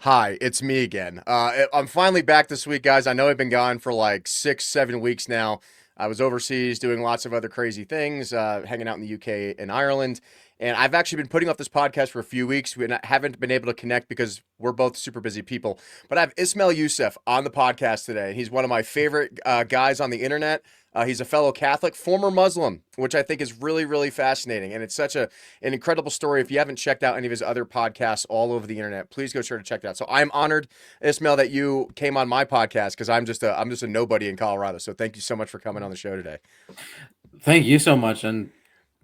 Hi, it's me again. I'm finally back this week, guys. I know I've been gone for like 6, 7 weeks now. I was overseas doing lots of other crazy things, hanging out in the UK and Ireland. And I've actually been putting off this podcast for a few weeks. Haven't been able to connect because we're both super busy people. But I have Ismail Youssef on the podcast today. He's one of my favorite guys on the internet. He's a fellow Catholic, former Muslim, which I think is really, really fascinating. And it's such an incredible story. If you haven't checked out any of his other podcasts all over the internet, please go sure to check that out. So I'm honored, Ismail, that you came on my podcast because I'm just a nobody in Colorado. So thank you so much for coming on the show today. Thank you so much, and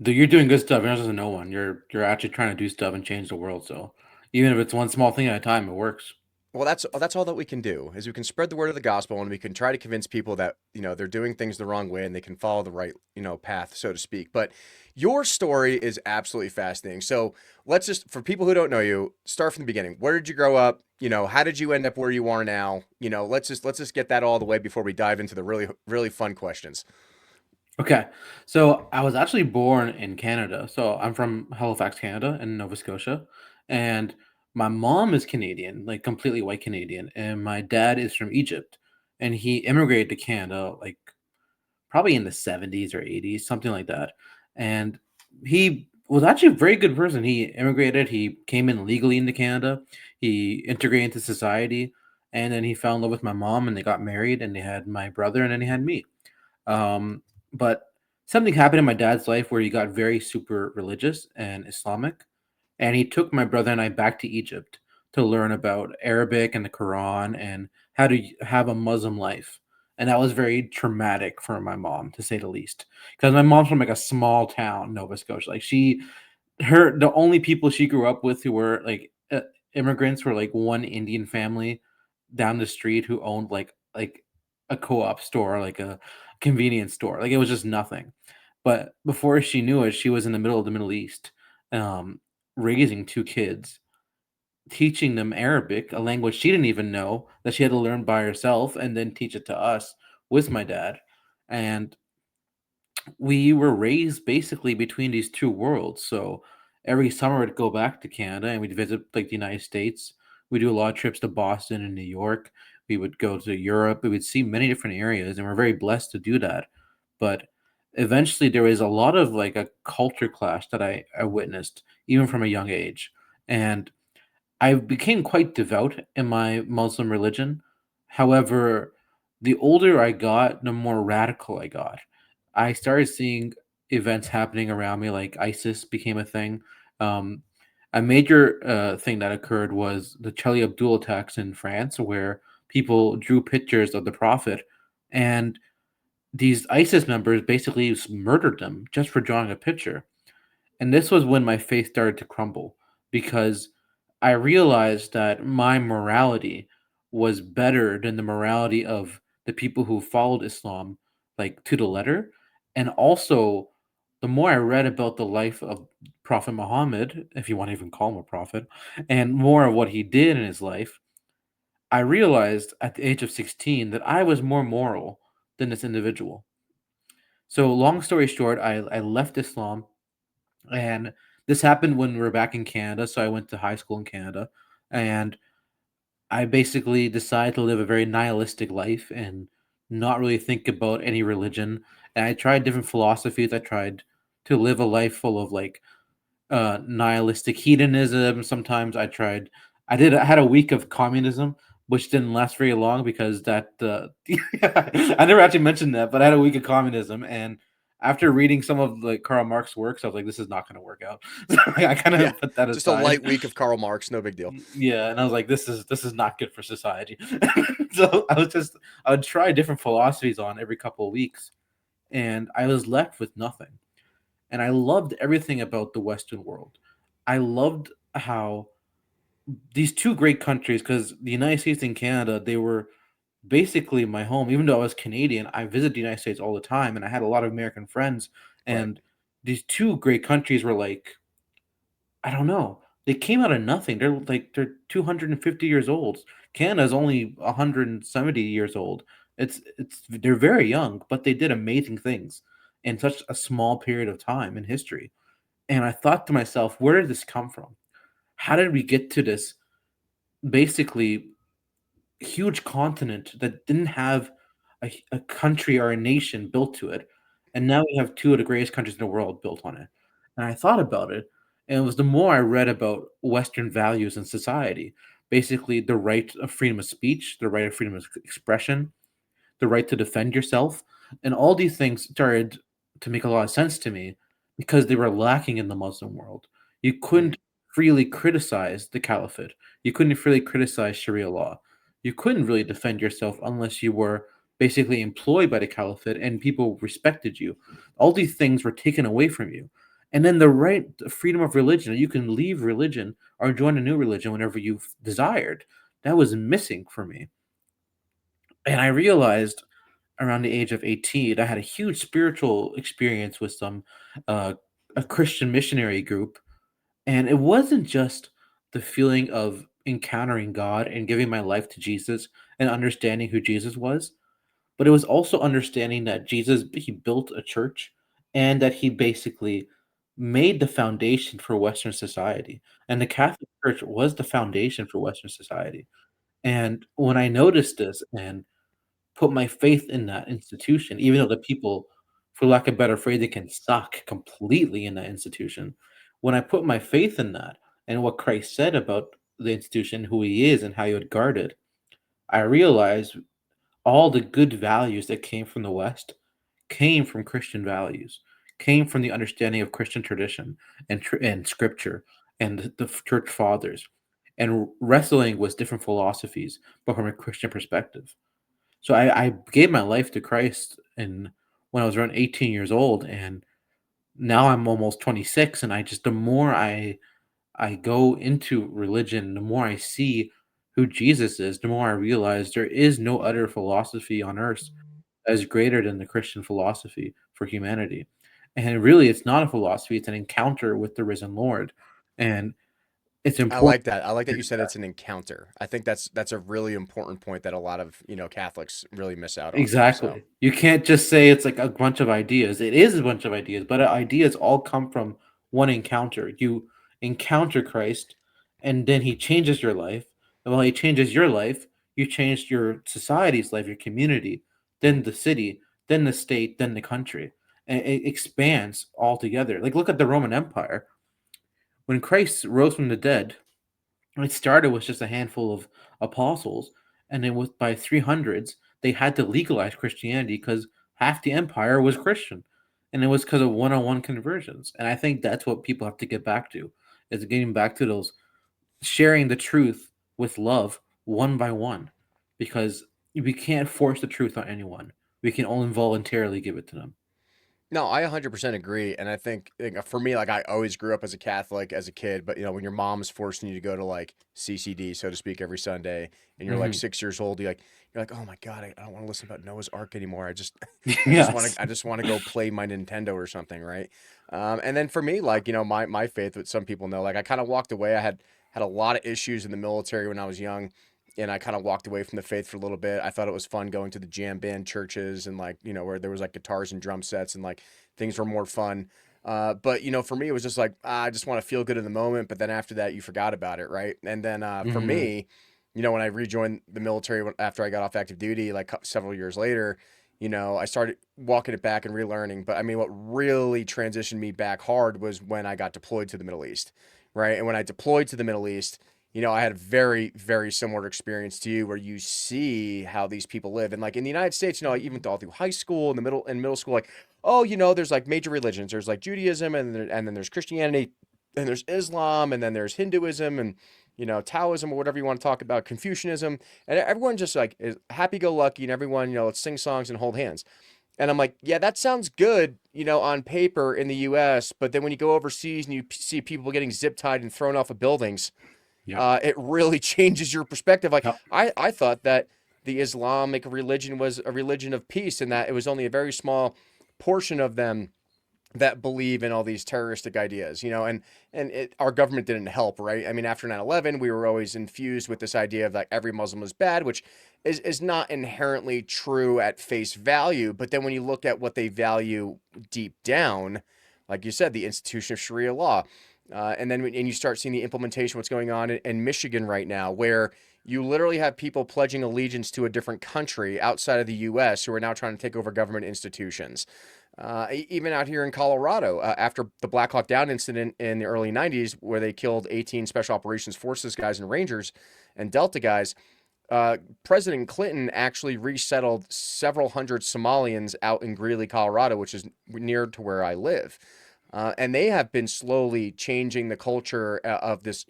you're doing good stuff. You're not just a no one. You're actually trying to do stuff and change the world. So even if it's one small thing at a time, it works. Well, that's all that we can do is we can spread the word of the gospel and we can try to convince people that they're doing things the wrong way and they can follow the right path, so to speak. But your story is absolutely fascinating. So let's just, for people who don't know you, start from the beginning. Where did you grow up? How did you end up where you are now? Let's just get that all the way before we dive into the really really fun questions. Okay, so I was actually born in Canada. So I'm from Halifax, Canada, in Nova Scotia, and my mom is Canadian, like completely white Canadian, and my dad is from Egypt, and he immigrated to Canada like probably in the 70s or 80s, something like that. And he was actually a very good person. He immigrated, he came in legally into Canada, he integrated into society, and then he fell in love with my mom and they got married and they had my brother and then he had me. But something happened in my dad's life where he got very super religious and Islamic, and he took my brother and I back to Egypt to learn about Arabic and the Quran and how to have a Muslim life. And that was very traumatic for my mom, to say the least, because my mom's from like a small town, Nova Scotia. Like the only people she grew up with who were like immigrants were like one Indian family down the street who owned like a co-op store, like a convenience store. Like it was just nothing. But before she knew it, she was in the middle of the Middle East, um, raising two kids, teaching them Arabic, a language she didn't even know that she had to learn by herself, and then teach it to us with my dad. And we were raised basically between these two worlds. So every summer we'd go back to Canada and we'd visit like the United States. We do a lot of trips to Boston and New York. We would go to Europe. We would see many different areas, and we're very blessed to do that. But eventually, there was a lot of like a culture clash that I witnessed, even from a young age. And I became quite devout in my Muslim religion. However, the older I got, the more radical I got. I started seeing events happening around me, like ISIS became a thing. Um, a major thing that occurred was the Charlie Hebdo attacks in France, where people drew pictures of the Prophet, and these ISIS members basically murdered them just for drawing a picture. And this was when my faith started to crumble because I realized that my morality was better than the morality of the people who followed Islam, like to the letter. And also, the more I read about the life of Prophet Muhammad, if you want to even call him a prophet, and more of what he did in his life, I realized at the age of 16 that I was more moral than this individual. So, long story short, I left Islam, and this happened when we were back in Canada. So I went to high school in Canada, and I basically decided to live a very nihilistic life and not really think about any religion. And I tried different philosophies. I tried to live a life full of like nihilistic hedonism. Sometimes I had a week of communism, which didn't last very long because that I never actually mentioned that, but I had a week of communism, and after reading some of like Karl Marx works, I was like, this is not going to work out. So I kind Yeah, of put that just a aside. light week of Karl Marx, no big deal. Yeah, and I was like, this is not good for society. So I would try different philosophies on every couple of weeks, and I was left with nothing. And I loved everything about the Western world. I loved how these two great countries, because the United States and Canada, they were basically my home. Even though I was Canadian, I visited the United States all the time, and I had a lot of American friends. Right. And these two great countries were like, I don't know. They came out of nothing. They're 250 years old. Canada's only 170 years old. It's they're very young, but they did amazing things in such a small period of time in history. And I thought to myself, where did this come from? How did we get to this basically huge continent that didn't have a country or a nation built to it, and now we have two of the greatest countries in the world built on it. And I thought about it, and it was the more I read about Western values in society, basically the right of freedom of speech, the right of freedom of expression, the right to defend yourself, and all these things started to make a lot of sense to me because they were lacking in the Muslim world. You couldn't Mm. freely criticize the caliphate. You couldn't freely criticize Sharia law. You couldn't really defend yourself unless you were basically employed by the caliphate and people respected you. All these things were taken away from you. And then the right the freedom of religion, you can leave religion or join a new religion whenever you desired. That was missing for me. And I realized around the age of 18, I had a huge spiritual experience with uh, a Christian missionary group, and it wasn't just the feeling of encountering God and giving my life to Jesus and understanding who Jesus was, but it was also understanding that Jesus he built a church and that he basically made the foundation for Western society. And the Catholic Church was the foundation for Western society. And when I noticed this and put my faith in that institution, even though the people, for lack of a better phrase, they can suck completely in that institution. When I put my faith in that and what Christ said about the institution, who he is and how he would guard it, I realized all the good values that came from the West came from Christian values, came from the understanding of Christian tradition and scripture and the church fathers, and wrestling with different philosophies, but from a Christian perspective. So I gave my life to Christ and when I was around 18 years old, and now I'm almost 26, and I just the more I go into religion, the more I see who Jesus is, the more I realize there is no other philosophy on earth that is greater than the Christian philosophy for humanity. And really, it's not a philosophy; it's an encounter with the risen Lord, and it's I important. like that. I like that you said it's an encounter. I think that's a really important point that a lot of, Catholics really miss out on. So, Exactly. You can't just say it's like a bunch of ideas. It is a bunch of ideas, but ideas all come from one encounter. You encounter Christ, and then He changes your life. And while He changes your life, you change your society's life, your community, then the city, then the state, then the country. And it expands altogether. Like, look at the Roman Empire. When Christ rose from the dead, it started with just a handful of apostles, and then with by 300s, they had to legalize Christianity because half the empire was Christian, and it was because of one-on-one conversions. And I think that's what people have to get back to, is getting back to those sharing the truth with love one by one, because we can't force the truth on anyone. We can only voluntarily give it to them. no, I 100% agree. And I think, for me, like I always grew up as a Catholic as a kid, but when your mom's forcing you to go to like CCD, so to speak, every Sunday, and you're like Hmm. 6 years old, you're like, oh my God, I don't want to listen about Noah's Ark anymore. I just want Yes. to, I just want to go play my Nintendo or something, right? And then for me, like, my faith, what some people know, like I kind of walked away. I had a lot of issues in the military when I was young. And I kind of walked away from the faith for a little bit. I thought it was fun going to the jam band churches and like, where there was like guitars and drum sets and like things were more fun. But for me, it was just like I just want to feel good in the moment. But then after that, you forgot about it, right? And then for Hmm. me, when I rejoined the military after I got off active duty, like several years later, I started walking it back and relearning. But I mean, what really transitioned me back hard was when I got deployed to the Middle East, right? And when I deployed to the Middle East, I had a very, very similar experience to you where you see how these people live. And like in the United States, even all through high school and the middle school, like, oh, there's like major religions. There's like Judaism and then there's Christianity and there's Islam and then there's Hinduism and Taoism or whatever you want to talk about, Confucianism. And everyone just like is happy go lucky and everyone, let's sing songs and hold hands. And I'm like, yeah, that sounds good, on paper in the US, but then when you go overseas and you see people getting zip tied and thrown off of buildings, Yeah. it really changes your perspective. Like Yep. I thought that the Islamic religion was a religion of peace and that it was only a very small portion of them that believe in all these terroristic ideas, and our government didn't help, right? I mean, after 9/11, we were always infused with this idea of like every Muslim is bad, which is not inherently true at face value. But then when you look at what they value deep down, like you said, the institution of Sharia law, And you start seeing the implementation, what's going on in Michigan right now, where you literally have people pledging allegiance to a different country outside of the U.S. who are now trying to take over government institutions. Even out here in Colorado, after the Black Hawk Down incident in the early 90s, where they killed 18 Special Operations Forces guys and Rangers and Delta guys, President Clinton actually resettled several hundred Somalians out in Greeley, Colorado, which is near to where I live. And they have been slowly changing the culture of this,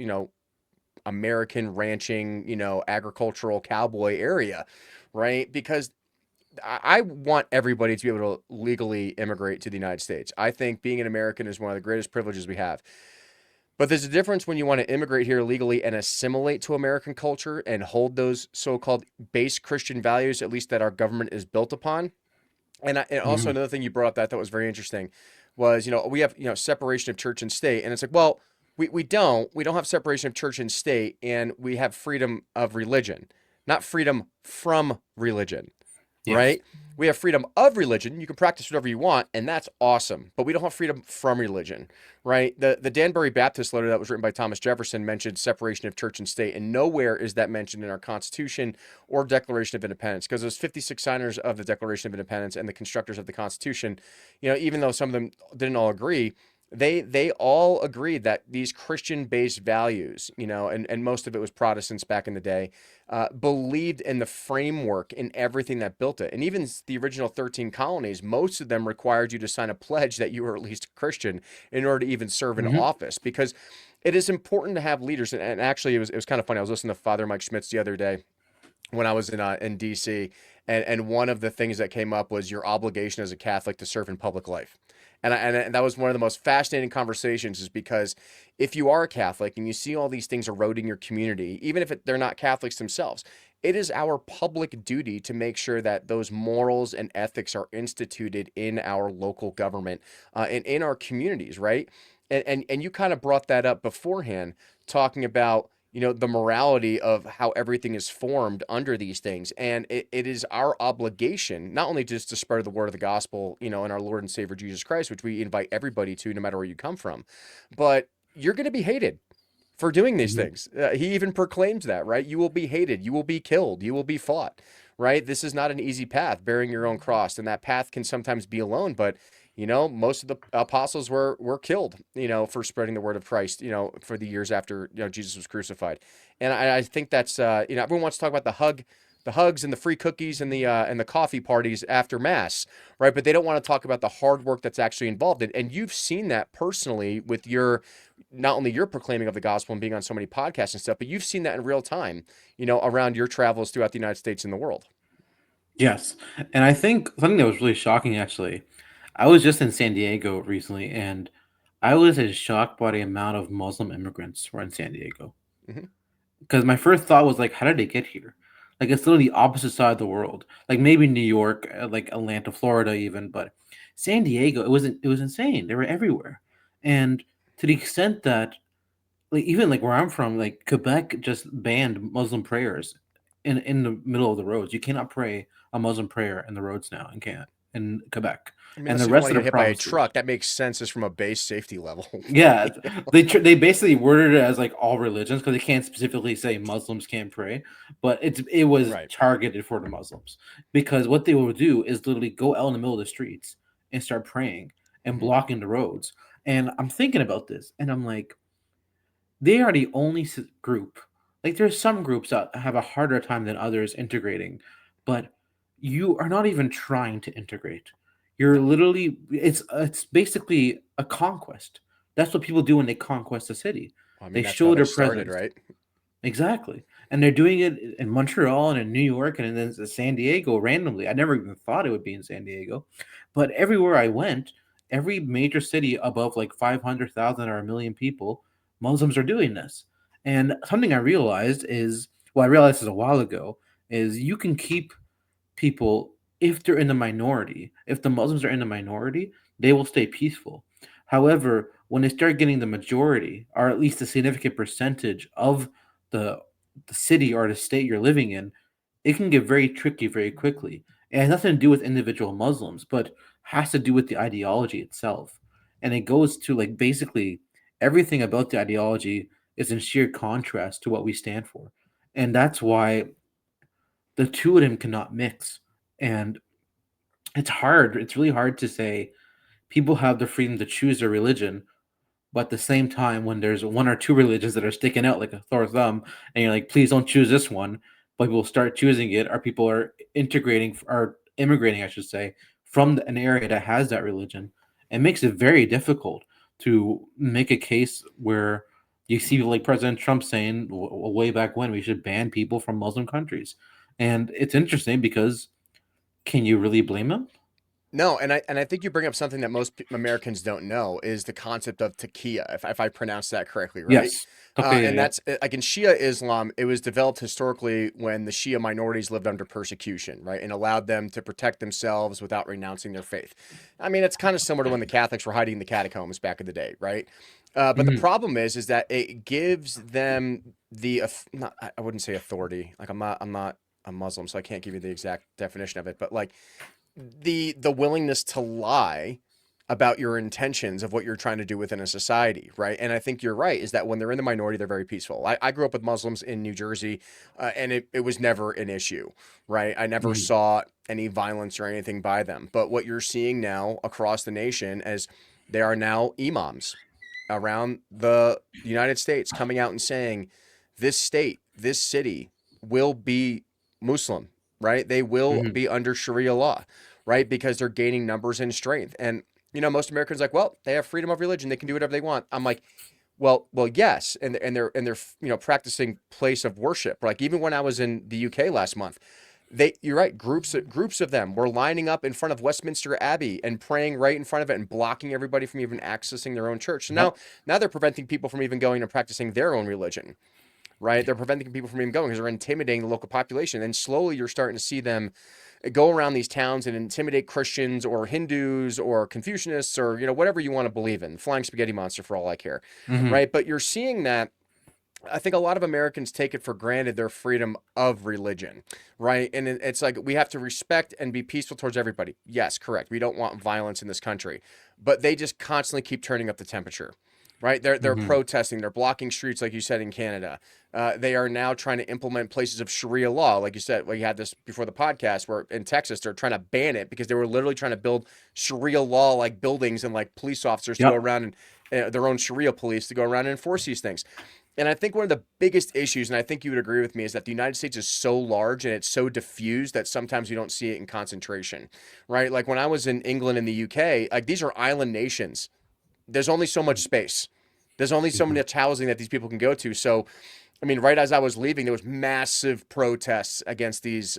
American ranching, agricultural cowboy area, right? Because I want everybody to be able to legally immigrate to the United States. I think being an American is one of the greatest privileges we have. But there's a difference when you want to immigrate here legally and assimilate to American culture and hold those so-called base Christian values, at least that our government is built upon. And also Mhm. another thing you brought up that I thought was very interesting was, we have, separation of church and state. And it's like, well, we don't have separation of church and state, and we have freedom of religion, not freedom from religion, Yes. right? We have freedom of religion. You can practice whatever you want, and that's awesome. But we don't have freedom from religion, right? The Danbury Baptist letter that was written by Thomas Jefferson mentioned separation of church and state, and nowhere is that mentioned in our Constitution or Declaration of Independence, because those 56 signers of the Declaration of Independence and the constructors of the Constitution, even though some of them didn't all agree, they all agreed that these Christian-based values, and most of it was Protestants back in the day, believed in the framework in everything that built it. And even the original 13 colonies, most of them required you to sign a pledge that you were at least a Christian in order to even serve in Mhm. office, because it is important to have leaders. And actually, it was kind of funny. I was listening to Father Mike Schmitz the other day when I was in DC, and one of the things that came up was your obligation as a Catholic to serve in public life. And that was one of the most fascinating conversations, is because if you are a Catholic and you see all these things eroding your community, even if they're not Catholics themselves, it is our public duty to make sure that those morals and ethics are instituted in our local government, and in our communities, right? And you kind of brought that up beforehand, talking about, the morality of how everything is formed under these things. And it is our obligation not only just to spread the word of the gospel, in our Lord and Savior Jesus Christ, which we invite everybody to, no matter where you come from, but you're going to be hated for doing these Mhm. things. He even proclaims that, right? You will be hated, you will be killed, you will be fought, right? This is not an easy path, bearing your own cross, and that path can sometimes be alone. But most of the apostles were killed, for spreading the word of Christ, for the years after, Jesus was crucified. And I think that's, everyone wants to talk about the hugs and the free cookies and the coffee parties after mass, right? But they don't want to talk about the hard work that's actually involved. And you've seen that personally with your, not only your proclaiming of the gospel and being on so many podcasts and stuff, but you've seen that in real time, around your travels throughout the United States and the world. Yes. And I think something that was really shocking, actually, I was just in San Diego recently, and I was as shocked by the amount of Muslim immigrants who are in San Diego. Hmm. Because my first thought was like, how did they get here? Like it's literally the opposite side of the world. Like maybe New York, like Atlanta, Florida, even, but San Diego, it was insane. They were everywhere, and to the extent that like even like where I'm from, like Quebec just banned Muslim prayers in the middle of the roads. You cannot pray a Muslim prayer in the roads now in Quebec, I mean, and unless the you don't rest want to of the get hit by a provinces. truck, that makes sense just from a base safety level. Yeah, they basically worded it as like all religions because they can't specifically say Muslims can't pray, but it was Right. targeted for the Muslims because what they will do is literally go out in the middle of the streets and start praying and Hmm. blocking the roads. And I'm thinking about this, and I'm like, they are the only group. Like there's some groups that have a harder time than others integrating, but you are not even trying to integrate. You're No. literally it's basically a conquest. That's what people do when they conquest a city. I mean, They that's how show they their started, presence. right? Exactly. And they're doing it in Montreal and in New York and then San Diego randomly. I never even thought it would be in San Diego. But everywhere I went, every major city above like 500,000 or a million people, Muslims are doing this. And something I realized is, well, I realized this a while ago, is you can keep people if they're in the minority. If the Muslims are in the minority, they will stay peaceful. However, when they start getting the majority, or at least a significant percentage of the the city or the state you're living in, it can get very tricky very quickly. It has nothing to do with individual Muslims, but has to do with the ideology itself. And it goes to like basically everything about the ideology is in sheer contrast to what we stand for. And that's why the two of them cannot mix. And it's hard. It's really hard to say people have the freedom to choose their religion, but at the same time, when there's one or two religions that are sticking out like a sore thumb, and you're like, please don't choose this one, but people start choosing it, or people are integrating or immigrating, I should say, from an area that has that religion, it makes it very difficult to make a case where you see like President Trump saying way back when we should ban people from Muslim countries. And it's interesting because can you really blame him? No, and I think you bring up something that most Americans don't know is the concept of taqiyya, if I pronounce that correctly, right? Yes. Okay, yeah, And yeah. that's like in Shia Islam, it was developed historically when the Shia minorities lived under persecution, right, and allowed them to protect themselves without renouncing their faith. I mean, it's kind of similar to when the Catholics were hiding in the catacombs back in the day, right? But the Hmm. problem is that it gives them the not, I wouldn't say authority. Like I'm not a Muslim, so I can't give you the exact definition of it, but like the willingness to lie about your intentions of what you're trying to do within a society, right? And I think you're right, is that when they're in the minority, they're very peaceful. I grew up with Muslims in New Jersey, and it was never an issue, right? I never Hmm. saw any violence or anything by them. But what you're seeing now across the nation is there are now imams around the United States coming out and saying this state, this city will be Muslim, right? They will Hmm. be under Sharia law, right? Because they're gaining numbers and strength. And most Americans are like, well, they have freedom of religion; they can do whatever they want. I'm like, well, yes, and they're practicing place of worship. Like even when I was in the UK last month, you're right, groups of them were lining up in front of Westminster Abbey and praying right in front of it and blocking everybody from even accessing their own church. So now Yep. now they're preventing people from even going and practicing their own religion, right? They're preventing people from even going because they're intimidating the local population. And slowly you're starting to see them go around these towns and intimidate Christians or Hindus or Confucianists or whatever you want to believe in. Flying spaghetti monster for all I care, Hmm. right? But you're seeing that I think a lot of Americans take it for granted their freedom of religion, right? And it's like we have to respect and be peaceful towards everybody. Yes, correct. We don't want violence in this country, but they just constantly keep turning up the temperature, right? They're Hmm. protesting. They're blocking streets, like you said in Canada. They are now trying to implement places of Sharia law, like you said. Well, you had this before the podcast, where in Texas they're trying to ban it because they were literally trying to build Sharia law like buildings and like police officers to go Yep. around and their own Sharia police to go around and enforce these things. And I think one of the biggest issues, and I think you would agree with me, is that the United States is so large and it's so diffused that sometimes you don't see it in concentration, right? Like when I was in England and the UK, like these are island nations. There's only so much space. There's only so Hmm. much housing that these people can go to. So, I mean, right as I was leaving, there was massive protests against these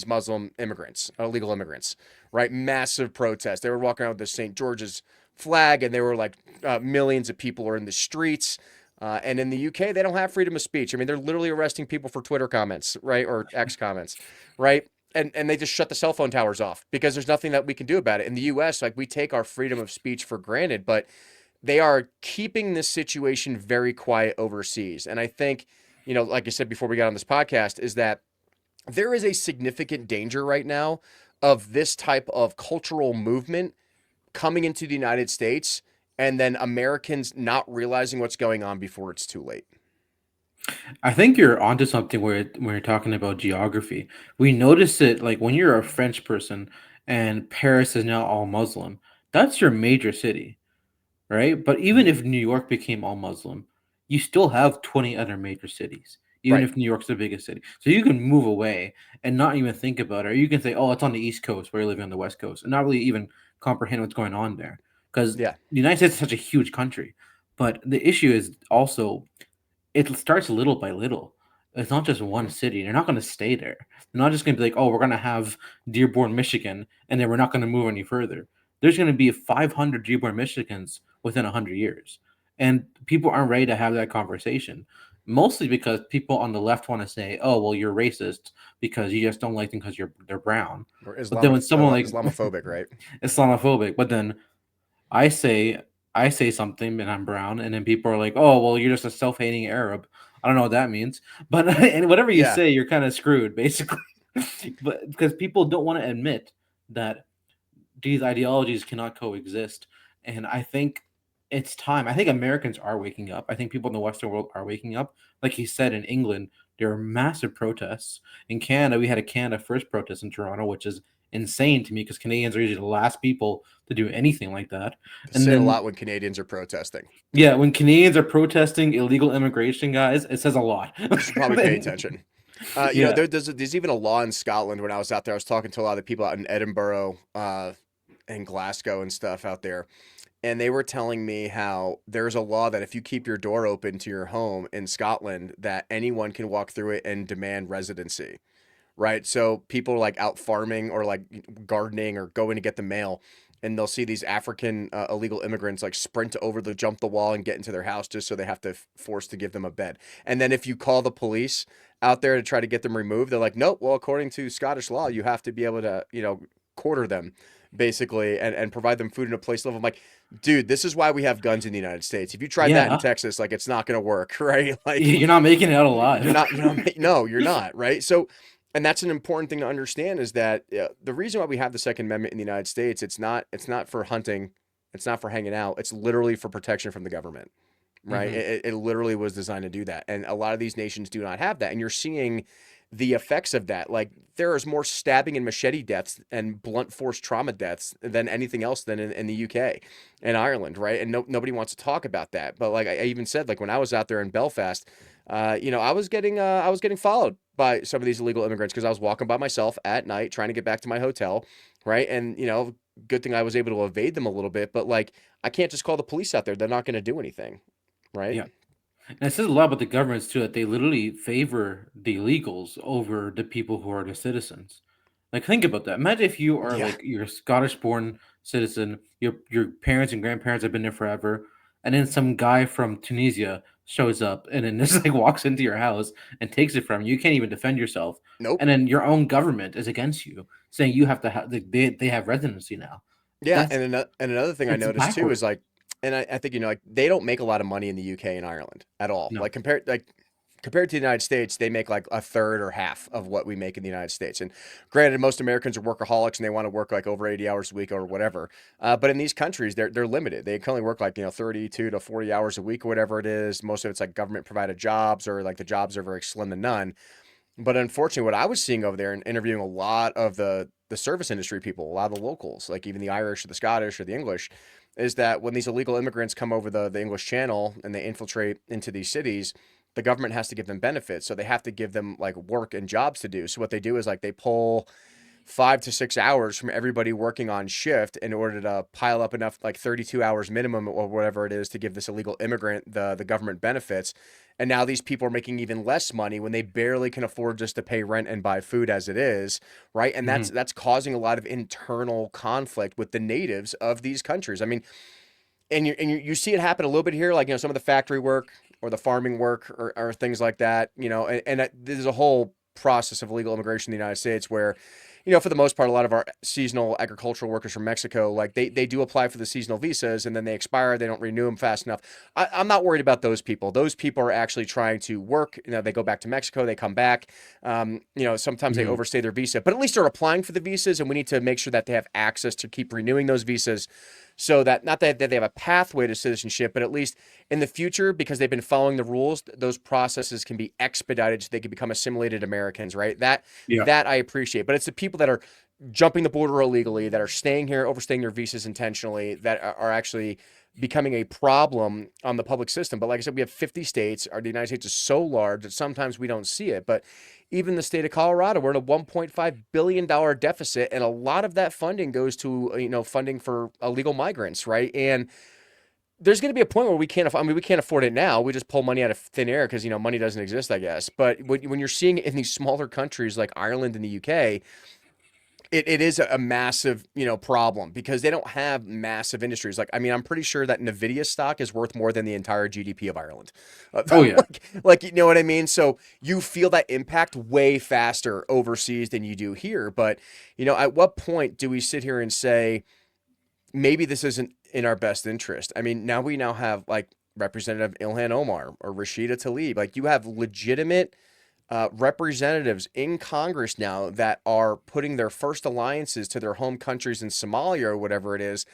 Muslim immigrants, illegal immigrants, right? Massive protests. They were walking around with the St. George's flag, and they were like millions of people are in the streets. And in the UK, they don't have freedom of speech. I mean, they're literally arresting people for Twitter comments, right, or X comments, right? And they just shut the cell phone towers off because there's nothing that we can do about it. In the US, like we take our freedom of speech for granted, but they are keeping this situation very quiet overseas. And I think, like I said before we got on this podcast, is that there is a significant danger right now of this type of cultural movement coming into the United States and then Americans not realizing what's going on before it's too late. I think you're onto something where when you're talking about geography. We notice it like when you're a French person and Paris is now all Muslim. That's your major city, right? But even Mhm. if New York became all Muslim, you still have 20 other major cities, even Right. if New York's the biggest city. So you can move away and not even think about it. Or you can say, oh, it's on the East Coast where you're living on the West Coast, and not really even comprehend what's going on there. Because Yeah. the United States is such a huge country. But the issue is also it starts little by little. It's not just one Mhm. city. They're not going to stay there. They're not just going to be like, oh, we're going to have Dearborn, Michigan, and then we're not going to move any further. There's going to be 500 Dearborn, Michigans within 100 years. And people aren't ready to have that conversation. Mostly because people on the left want to say, oh, well, you're racist because you just don't like them because they're brown. Or But then when someone like Islamophobic, right? Islamophobic, but then I say I say something and I'm brown, and then people are like, "Oh, well, you're just a self-hating Arab." I don't know what that means, but and whatever you Yeah. say, you're kind of screwed, basically. But because people don't want to admit that these ideologies cannot coexist, and I think it's time. I think Americans are waking up. I think people in the Western world are waking up. Like he said, in England, there are massive protests. In Canada, we had a Canada First protest in Toronto, which is insane to me because Canadians are usually the last people to do anything like that. It's And saying a then, lot when Canadians are protesting. yeah, when Canadians are protesting illegal immigration, guys, it says a lot. You should probably pay attention. Yeah. There's even a law in Scotland. When I was out there, I was talking to a lot of the people out in Edinburgh, and Glasgow and stuff out there, and they were telling me how there's a law that if you keep your door open to your home in Scotland, that anyone can walk through it and demand residency. Right? So people are like out farming or like gardening or going to get the mail, and they'll see these African illegal immigrants like sprint over the jump the wall and get into their house just so they have to force to give them a bed. And then if you call the police out there to try to get them removed, they're like, nope. Well, according to Scottish law, you have to be able to quarter them basically and provide them food and a place to live. I'm like, dude, this is why we have guns in the United States. If you tried that in Yeah. Texas, like it's not going to work, right? Like You're not making it out you're alive. not, no, you're not, right? So, and that's an important thing to understand is that the reason why we have the Second Amendment in the United States, it's not for hunting, it's not for hanging out, it's literally for protection from the government, right? Hmm. It literally was designed to do that, and a lot of these nations do not have that, and you're seeing the effects of that. Like there is more stabbing and machete deaths and blunt force trauma deaths than anything else than in the UK and Ireland, right? And nobody wants to talk about that. But like I even said, like when I was out there in Belfast, I was getting followed by some of these illegal immigrants because I was walking by myself at night trying to get back to my hotel, right? And good thing I was able to evade them a little bit. But like I can't just call the police out there; they're not going to do anything, right? Yeah. And it says a lot about the governments too that they literally favor the illegals over the people who are the citizens. Like think about that. Imagine if you are Yeah. like you're a Scottish born citizen, your parents and grandparents have been there forever, and then some guy from Tunisia shows up and then just like walks into your house and takes it from you. You can't even defend yourself. Nope. And then your own government is against you, saying you have to have like, they have residency now. Yeah, That's and another thing I it's noticed too backward. is like, and I think like they don't make a lot of money in the UK and Ireland at all. No. Compared to the United States, they make like a third or half of what we make in the United States. And granted, most Americans are workaholics and they want to work like over 80 hours a week or whatever. But in these countries, they're limited. They can only work like 32 to 40 hours a week or whatever it is. Most of it's like government provided jobs or like the jobs are very slim to none. But unfortunately, what I was seeing over there and interviewing a lot of the service industry people, a lot of the locals, like even the Irish or the Scottish or the English, is that when these illegal immigrants come over the English Channel and they infiltrate into these cities, the government has to give them benefits. So they have to give them like work and jobs to do. So what they do is like they pull 5 to 6 hours from everybody working on shift in order to pile up enough like 32 hours minimum or whatever it is to give this illegal immigrant the government benefits. And now these people are making even less money when they barely can afford just to pay rent and buy food as it is, right? And that's Mhm. that's causing a lot of internal conflict with the natives of these countries. I mean, and you see it happen a little bit here, like some of the factory work or the farming work or things like that, and there's a whole process of illegal immigration in the United States where, for the most part, a lot of our seasonal agricultural workers from Mexico, like they do apply for the seasonal visas and then they expire. They don't renew them fast enough. I'm not worried about those people. Those people are actually trying to work. They go back to Mexico, they come back. Sometimes they Mhm. overstay their visa, but at least they're applying for the visas, and we need to make sure that they have access to keep renewing those visas so that not that they have a pathway to citizenship, but at least in the future, because they've been following the rules, those processes can be expedited so they can become assimilated Americans, right? That Yeah. that I appreciate. But it's the people that are jumping the border illegally, that are staying here, overstaying their visas intentionally, that are actually becoming a problem on the public system. But like I said, we have 50 states. The United States is so large that sometimes we don't see it. But even the state of Colorado, we're in a $1.5 billion deficit, and a lot of that funding goes to funding for illegal migrants, right? And there's going to be a point where we can't. I mean, we can't afford it now. We just pull money out of thin air because money doesn't exist, I guess. But when you're seeing it in these smaller countries like Ireland and the UK, it is a massive problem because they don't have massive industries. Like I mean, I'm pretty sure that Nvidia stock is worth more than the entire GDP of Ireland. Oh yeah. Like you know what I mean. So you feel that impact way faster overseas than you do here. But at what point do we sit here and say maybe this isn't in our best interest? I mean, now we have like Representative Ilhan Omar or Rashida Tlaib. Like you have legitimate representatives in Congress now that are putting their first alliances to their home countries in Somalia or whatever it is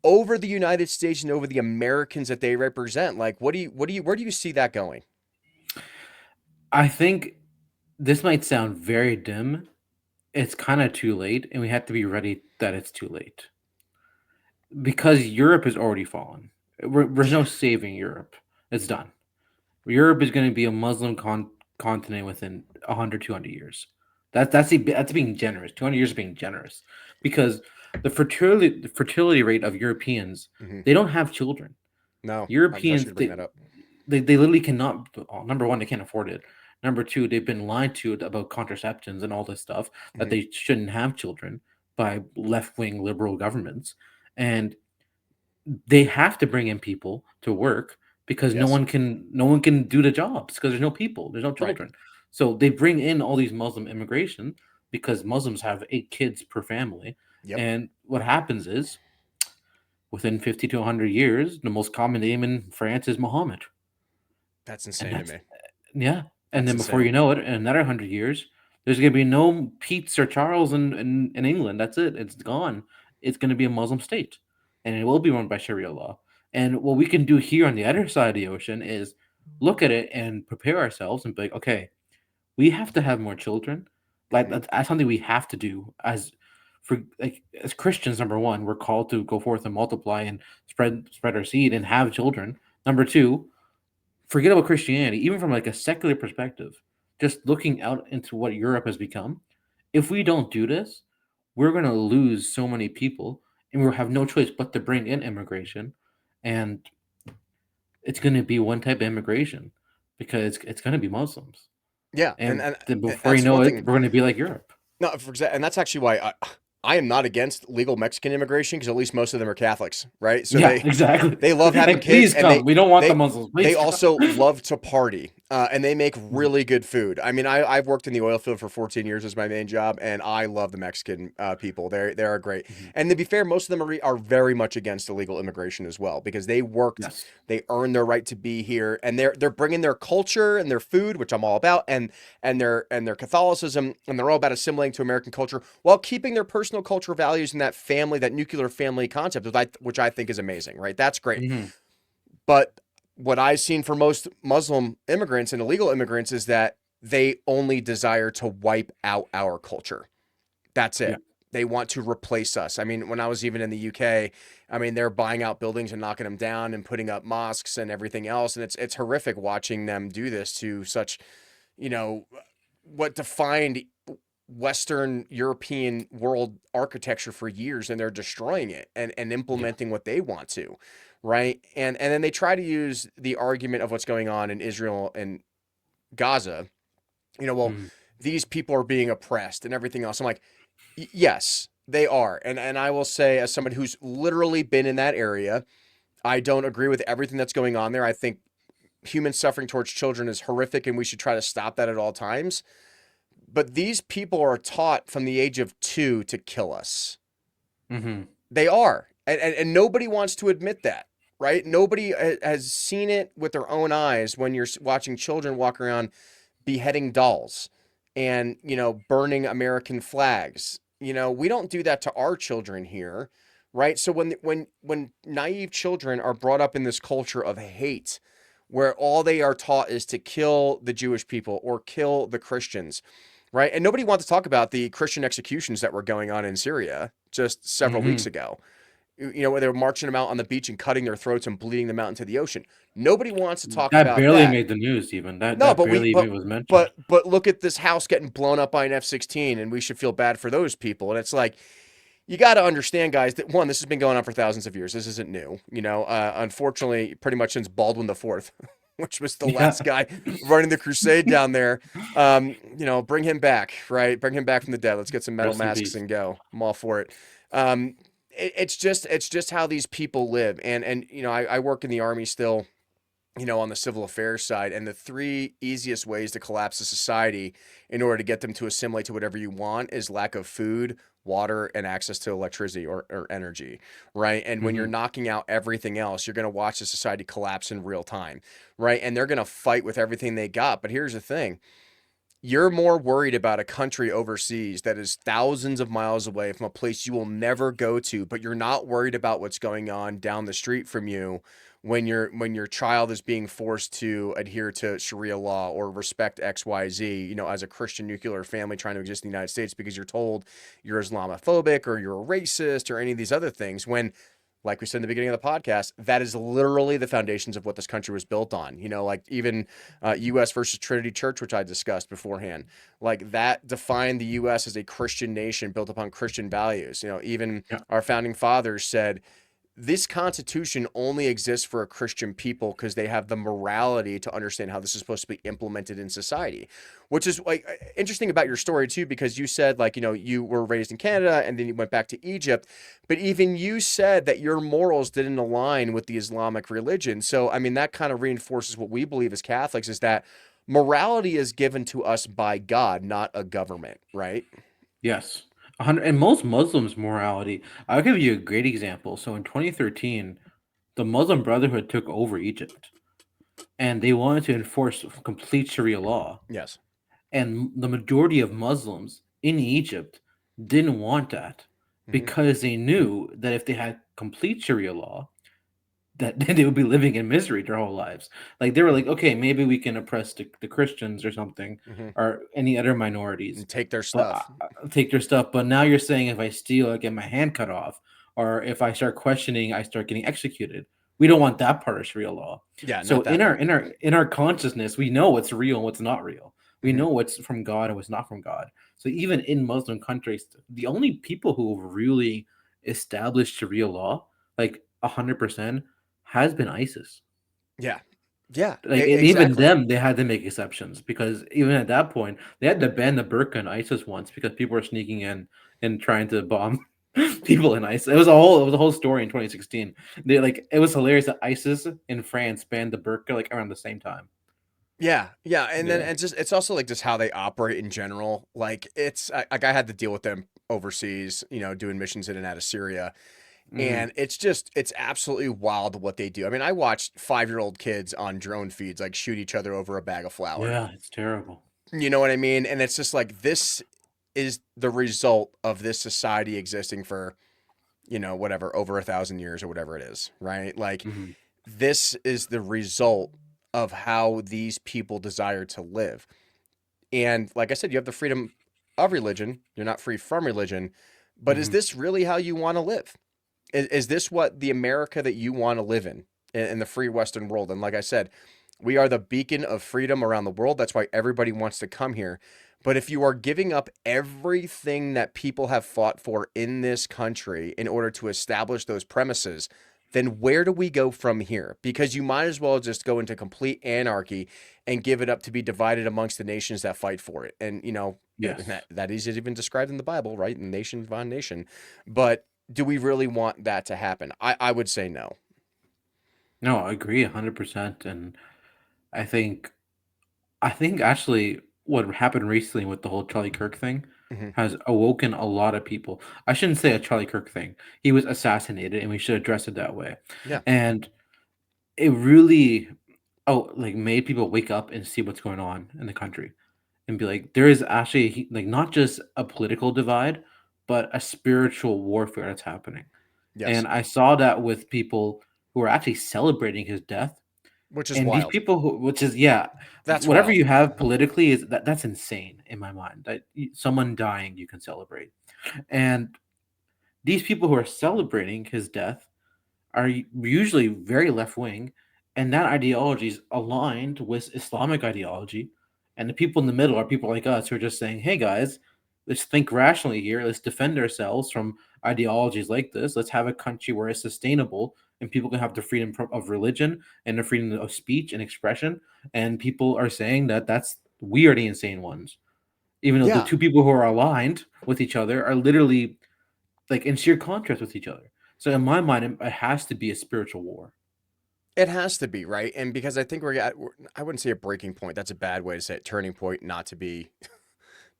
over the United States and over the Americans that they represent. Like, where do you see that going? I think this might sound very dim. It's kind of too late, and we have to be ready that it's too late because Europe has already fallen. There's no Yeah. saving Europe. It's done. Europe is going to be a Muslim continent within 100, 200 years. That's being generous. 200 years is being generous because the fertility rate of Europeans, Hmm. they don't have children. No, I was actually Europeans, going to bring that up. they literally cannot. Number one, they can't afford it. Number two, they've been lied to about contraceptions and all this stuff that Hmm. they shouldn't have children by left wing liberal governments, and they have to bring in people to work because Yes. no one can do the jobs because there's no people, there's no Right. children. So they bring in all these Muslim immigration because Muslims have 8 kids per family, Yep. and what happens is within 50 to 100 years, the most common name in France is Muhammad. That's And insane to that's me. yeah. And That's then before insane. you know it, in another 100 years, there's gonna be no Pete's or Charles in England. That's it. It's gone. It's gonna be a Muslim state. And it will be run by Sharia law. And what we can do here on the other side of the ocean is look at it and prepare ourselves and be like, okay, we have to have more children. Like Hmm. that's something we have to do as Christians. Number one, we're called to go forth and multiply and spread our seed and have children. Number two, forget about Christianity, even from like a secular perspective, just looking out into what Europe has become. If we don't do this, we're going to lose so many people, and we'll have no choice but to bring in immigration, and it's going to be one type of immigration because it's going to be Muslims, Yeah, and then and before you that's the know one it, thing. we're going to be like Europe. No, and that's actually why I am not against legal Mexican immigration because at least most of them are Catholics, right? So Yeah, exactly. they love having Like, kids, please and come. We don't want the they Muslims. they Please come. also love to party, and they make Mhm. really good food. I mean, I've worked in the oil field for 14 years as my main job, and I love the Mexican people. They are great, Mhm. and to be fair, most of them are very much against illegal immigration as well because they worked, Yes. they earned their right to be here, and they're bringing their culture and their food, which I'm all about, and their Catholicism, and they're all about assimilating to American culture while keeping their personal cultural values and that family, that nuclear family concept, which I think is amazing, right? That's great. Hmm. But what I've seen for most Muslim immigrants and illegal immigrants is that they only desire to wipe out our culture. That's Yeah. it. They want to replace us. I mean, when I was even in the UK, I mean, they're buying out buildings and knocking them down and putting up mosques and everything else, and it's horrific watching them do this to such, you know, what defined Western European world architecture for years, and they're destroying it and Yeah. implementing what they want to, right? And then they try to use the argument of what's going on in Israel and Gaza. Well, Mhm. these people are being oppressed and everything else. I'm like, yes, they are. And I will say, as somebody who's literally been in that area, I don't agree with everything that's going on there. I think human suffering towards children is horrific, and we should try to stop that at all times. But these people are taught from the age of 2 to kill us. Mhm. They are. And nobody wants to admit that, right? Nobody has seen it with their own eyes when you're watching children walk around beheading dolls and, burning American flags. We don't do that to our children here, right? So when naive children are brought up in this culture of hate, where all they are taught is to kill the Jewish people or kill the Christians, right? And nobody wants to talk about the Christian executions that were going on in Syria just several weeks Mhm. ago. Where they were marching them out on the beach and cutting their throats and bleeding them out into the ocean. Nobody wants to talk That about barely that. made the news even. That No, that but we barely even was mentioned. but look at this house getting blown up by an F-16, and we should feel bad for those people. And it's like, you got to understand, guys, that one, this has been going on for thousands of years. This isn't new. Unfortunately, pretty much since Baldwin the Fourth, which was the last Yeah. guy running the crusade down there. Bring him back, right? Bring him back from the dead. Let's get some metal Rest in masks peace. and go. I'm all for it. It's just how these people live, and I work in the army still, on the civil affairs side. And the three easiest ways to collapse a society in order to get them to assimilate to whatever you want is lack of food, water, and access to electricity or energy, right? And when you're Mhm. knocking out everything else, you're going to watch the society collapse in real time, right? And they're going to fight with everything they got. But here's the thing. You're more worried about a country overseas that is thousands of miles away from a place you will never go to, but you're not worried about what's going on down the street from you when your child is being forced to adhere to Sharia law or respect XYZ, as a Christian nuclear family trying to exist in the United States because you're told you're Islamophobic or you're a racist or any of these other things when, like we said in the beginning of the podcast, that is literally the foundations of what this country was built on. Like even U.S. versus Trinity Church, which I discussed beforehand, like that defined the U.S. as a Christian nation built upon Christian values. Even Yeah. our founding fathers said this Constitution only exists for a Christian people because they have the morality to understand how this is supposed to be implemented in society, which is like interesting about your story too, because you said like, you were raised in Canada and then you went back to Egypt, but even you said that your morals didn't align with the Islamic religion. So, I mean, that kind of reinforces what we believe as Catholics is that morality is given to us by God, not a government, right? Yes. 100, and most Muslims' morality. I'll give you a great example. So in 2013, the Muslim Brotherhood took over Egypt, and they wanted to enforce complete Sharia law. Yes. And the majority of Muslims in Egypt didn't want that Hmm. because they knew that if they had complete Sharia law, that they would be living in misery their whole lives. Like they were like, okay, maybe we can oppress the Christians or something, Hmm. or any other minorities, And take their but stuff. take their stuff. But now you're saying if I steal, I get my hand cut off, or if I start questioning, I start getting executed. We don't want that part of Sharia law. Yeah, So not that part. in our consciousness, we know what's real and what's not real. We Hmm. know what's from God and what's not from God. So even in Muslim countries, the only people who have really established Sharia law, like 100%, has been ISIS. Yeah. Yeah, Like, and even exactly. them, they had to make exceptions because even at that point, they had to ban the burqa in ISIS once because people were sneaking in and trying to bomb people in ISIS. It was a whole story in 2016. They like it was hilarious that ISIS in France banned the burqa like around the same time. Yeah, yeah, and then Yeah. it's also like just how they operate in general. Like like I had to deal with them overseas, doing missions in and out of Syria, Hmm. and it's absolutely wild what they do. I mean, I watched 5-year-old kids on drone feeds like shoot each other over a bag of flour. Yeah, it's terrible. You know what I mean? And it's just like this is the result of this society existing for whatever over 1,000 years or whatever it is, right? Like Hmm. this is the result of how these people desire to live. And like I said, you have the freedom of religion. You're not free from religion. But is Hmm. this really how you want to live? Is this what the America that you want to live in the free Western world? And like I said, we are the beacon of freedom around the world. That's why everybody wants to come here. But if you are giving up everything that people have fought for in this country in order to establish those premises, then where do we go from here? Because you might as well just go into complete anarchy and give it up to be divided amongst the nations that fight for it. And Yes. that is even described in the Bible, right? Nation upon nation. But do we really want that to happen? I would say no. No, I agree 100%. And I think I think actually what happened recently with the whole Charlie Kirk thing Hmm. has awoken a lot of people. I shouldn't say a Charlie Kirk thing. He was assassinated and we should address it that way. Yeah. And it really like made people wake up and see what's going on in the country and be like there is actually like not just a political divide but a spiritual warfare that's happening. Yes. And I saw that with people who are actually celebrating his death, Which is and these wild. people who which is yeah, That's whatever wild. you have politically is that's insane in my mind, that someone dying you can celebrate. And these people who are celebrating his death are usually very left wing, and that ideology is aligned with Islamic ideology. And the people in the middle are people like us who are just saying, "Hey guys, let's think rationally here. Let's defend ourselves from ideologies like this. Let's have a country where it's sustainable and people can have the freedom of religion and the freedom of speech and expression." And people are saying that that's we are the insane ones, even though the Yeah. two people who are aligned with each other are literally like in sheer contrast with each other. So in my mind, it has to be a spiritual war. It has to be, right? And because I think I wouldn't say a breaking point. That's a bad way to say it. Turning point, not to be,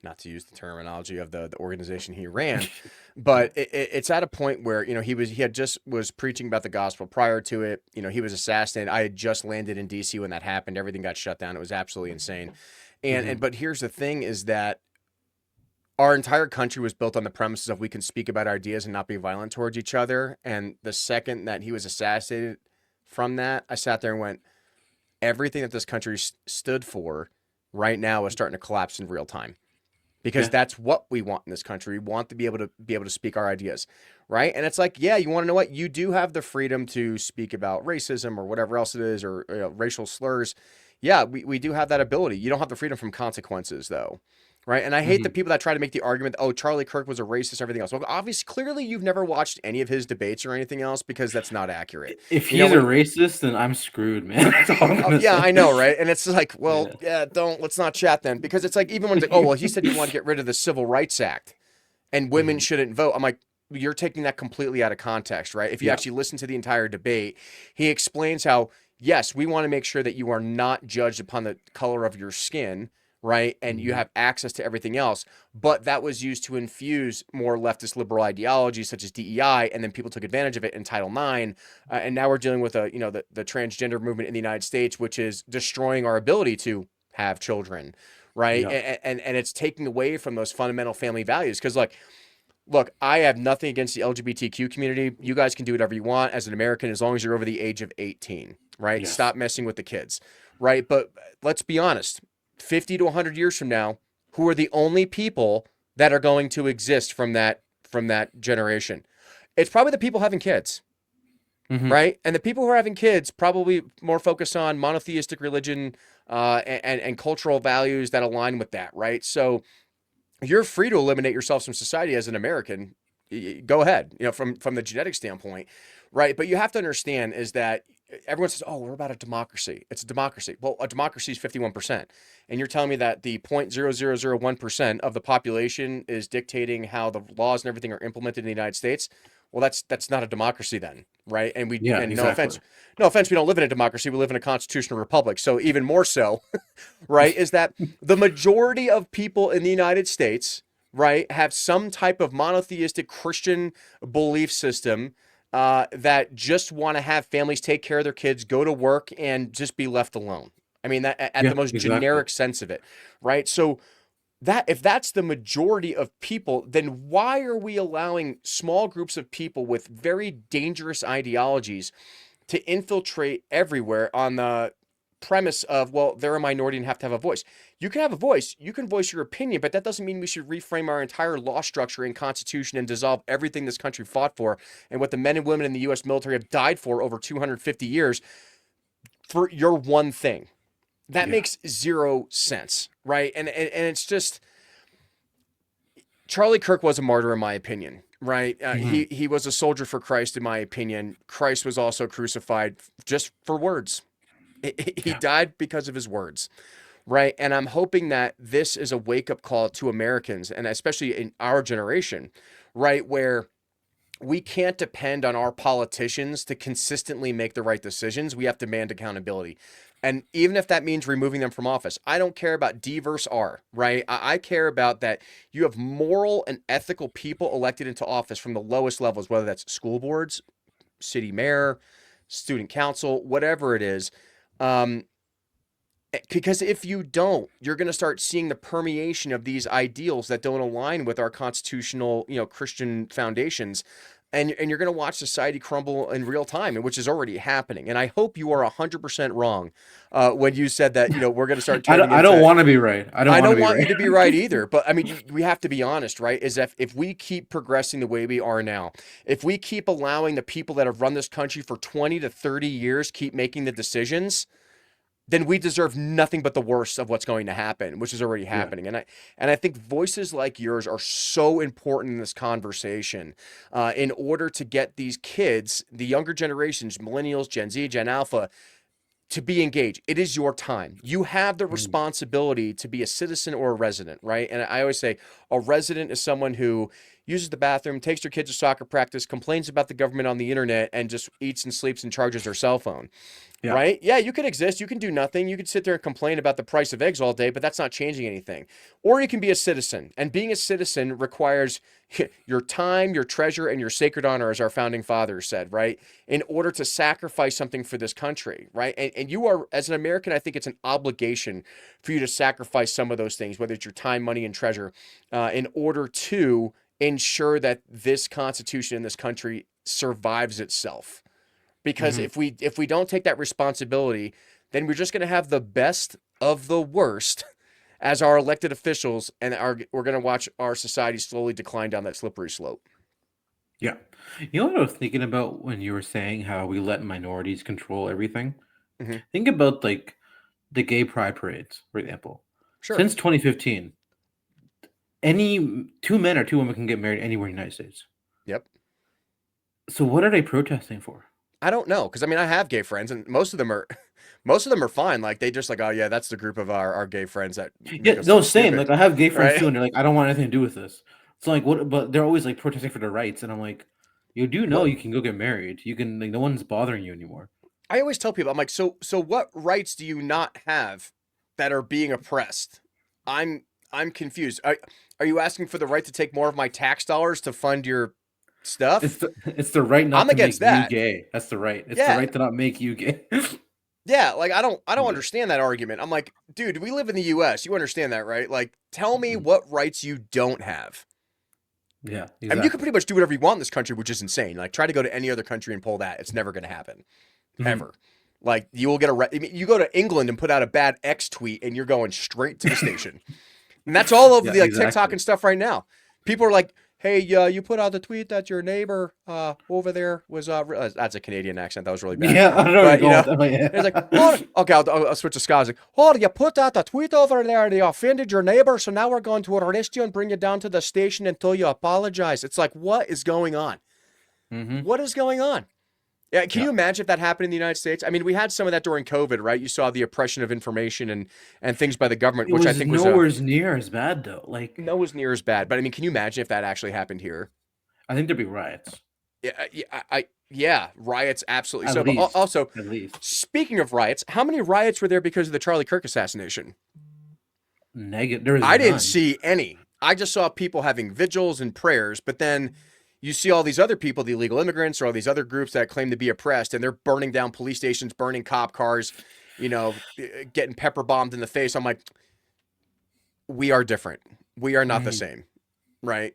not to use the terminology of the organization he ran, but it's at a point where he had just was preaching about the gospel prior to it. He was assassinated. I had just landed in D.C. when that happened. Everything got shut down. It was absolutely insane. And Hmm. but here's the thing is that our entire country was built on the premises of we can speak about ideas and not be violent towards each other. And the second that he was assassinated from that, I sat there and went, everything that this country stood for right now is starting to collapse in real time because Yeah. that's what we want in this country. We want to be able to speak our ideas, right? And it's like, yeah, you want to know what? You do have the freedom to speak about racism or whatever else it is, or racial slurs. Yeah, we do have that ability. You don't have the freedom from consequences, though. Right. And I hate the Hmm. people that try to make the argument, oh, Charlie Kirk was a racist, everything else. Well, obviously, clearly, you've never watched any of his debates or anything else because that's not accurate. If You know, he's a when racist, then I'm screwed, man. That's all I'm oh, gonna yeah, say. I know, right? And it's like, well, Yeah. yeah, let's not chat then. Because it's like, even when it's like, oh, well, he said he wanted to get rid of the Civil Rights Act and women Hmm. shouldn't vote. I'm like, you're taking that completely out of context, right? If you Yeah. actually listen to the entire debate, he explains how, yes, we want to make sure that you are not judged upon the color of your skin, right? And you Hmm. have access to everything else. But that was used to infuse more leftist liberal ideologies such as DEI, and then people took advantage of it in Title IX. And now we're dealing with the transgender movement in the United States, which is destroying our ability to have children, right? Yeah. And it's taking away from those fundamental family values. Because like, look, I have nothing against the LGBTQ community. You guys can do whatever you want as an American as long as you're over the age of 18, right? Yes. Stop messing with the kids, right? But let's be honest, 50 to 100 years from now, who are the only people that are going to exist from that generation? It's probably the people having kids, Hmm. right? And the people who are having kids probably more focused on monotheistic religion and cultural values that align with that, right? So you're free to eliminate yourself from society as an American. Go ahead, from the genetic standpoint, right? But you have to understand is that everyone says, "Oh, we're about a democracy." It's a democracy. Well, a democracy is 51%, and you're telling me that the 0.0001% of the population is dictating how the laws and everything are implemented in the United States. Well, that's not a democracy then, right? And we Yeah. and Exactly. no offense, we don't live in a democracy. We live in a constitutional republic. So even more so, right, is that the majority of people in the United States, right, have some type of monotheistic Christian belief system that just want to have families take care of their kids, go to work, and just be left alone. I mean, that at the Yeah. most Exactly. generic sense of it, right? So that if that's the majority of people, then why are we allowing small groups of people with very dangerous ideologies to infiltrate everywhere on the premise of, well, they're a minority and have to have a voice? You can have a voice, you can voice your opinion, but that doesn't mean we should reframe our entire law structure and constitution and dissolve everything this country fought for and what the men and women in the US military have died for over 250 years for your one thing. That Yeah. makes zero sense, right? And it's just, Charlie Kirk was a martyr in my opinion, right? Hmm. He was a soldier for Christ in my opinion. Christ was also crucified just for words. He Yeah. died because of his words, right? And I'm hoping that this is a wake up call to Americans, and especially in our generation, right? Where we can't depend on our politicians to consistently make the right decisions. We have to demand accountability. And even if that means removing them from office, I don't care about D versus R, right? I care about that you have moral and ethical people elected into office from the lowest levels, whether that's school boards, city mayor, student council, whatever it is. Um, because if you don't, you're going to start seeing the permeation of these ideals that don't align with our constitutional, Christian foundations. And you're going to watch society crumble in real time, which is already happening. And I hope you are 100% wrong when you said that, we're going to start turning I don't into. want to be right. I don't I want to don't be want you right. to be right either, but I mean, we have to be honest, right? Is that if we keep progressing the way we are now, if we keep allowing the people that have run this country for 20 to 30 years keep making the decisions, then we deserve nothing but the worst of what's going to happen, which is already Yeah. happening. And I think voices like yours are so important in this conversation, in order to get these kids, the younger generations, millennials, Gen Z, Gen Alpha, to be engaged. It is your time. You have the Mm. responsibility to be a citizen or a resident, right? And I always say a resident is someone who uses the bathroom, takes her kids to soccer practice, complains about the government on the internet, and just eats and sleeps and charges her cell phone. Yeah. Right? Yeah, you could exist. You can do nothing. You could sit there and complain about the price of eggs all day, but that's not changing anything. Or you can be a citizen. And being a citizen requires your time, your treasure, and your sacred honor, as our founding fathers said, right? In order to sacrifice something for this country, right? And you are, as an American, I think it's an obligation for you to sacrifice some of those things, whether it's your time, money, and treasure, in order to ensure that this Constitution in this country survives itself. Because Hmm. if we don't take that responsibility, then we're just going to have the best of the worst as our elected officials, and we're going to watch our society slowly decline down that slippery slope. Yeah. You know what I was thinking about when you were saying how we let minorities control everything? Hmm. Think about like the gay pride parades, for example. Sure. Since 2015, any two men or two women can get married anywhere in the United States. Yep. So what are they protesting for? I don't know, because I mean I have gay friends, and most of them are most of them are fine. Like they just like, oh yeah, that's the group of our gay friends that make Yeah, us no, look same. stupid, Like I have gay friends right? too, and they're like, I don't want anything to do with this. So like, what? But they're always like protesting for their rights, and I'm like, you do know What you can go get married. You can like, no one's bothering you anymore. I always tell people, I'm like, so what rights do you not have that are being oppressed? I'm confused. Are you asking for the right to take more of my tax dollars to fund your stuff? It's the right I'm not to against make you that. gay. That's the right. It's the Yeah. right to not make you gay. Yeah, like I don't Yeah. understand that argument. I'm like, dude, we live in the US. You understand that, right? Like tell me Mhm. what rights you don't have. Yeah, I mean, you can exactly. pretty much do whatever you want in this country, which is insane. Like try to go to any other country and pull that. It's never going to happen. Mhm. Ever. Like you will get I mean, you go to England and put out a bad X tweet and you're going straight to the station. And that's all over Yeah, the like TikTok exactly. and stuff right now. People are like, "Hey, you put out the tweet that your neighbor over there was that's a Canadian accent. That was really bad." Yeah, I don't know where you're But you going know, with that, but it's like, yeah. "Oh, okay, I'll switch to Scottish. Like, oh, you put out the tweet over there and you offended your neighbor, so now we're going to arrest you and bring you down to the station until you apologize." It's like, what is going on? Hmm. What is going on? Yeah, can Yeah. you imagine if that happened in the United States? I mean, we had some of that during COVID, right? You saw the oppression of information and things by the government, It which I was think was a nowhere near as bad though. Like no was near as bad. But I mean, can you imagine if that actually happened here? I think there'd be riots. Yeah, yeah, riots absolutely. At So, but least. also, At least. speaking of riots, how many riots were there because of the Charlie Kirk assassination? Negative. There is I didn't none. see any. I just saw people having vigils and prayers, but then you see all these other people, the illegal immigrants or all these other groups that claim to be oppressed, and they're burning down police stations, burning cop cars, getting pepper bombed in the face. I'm like, we are different. We are not the Mhm. same, right?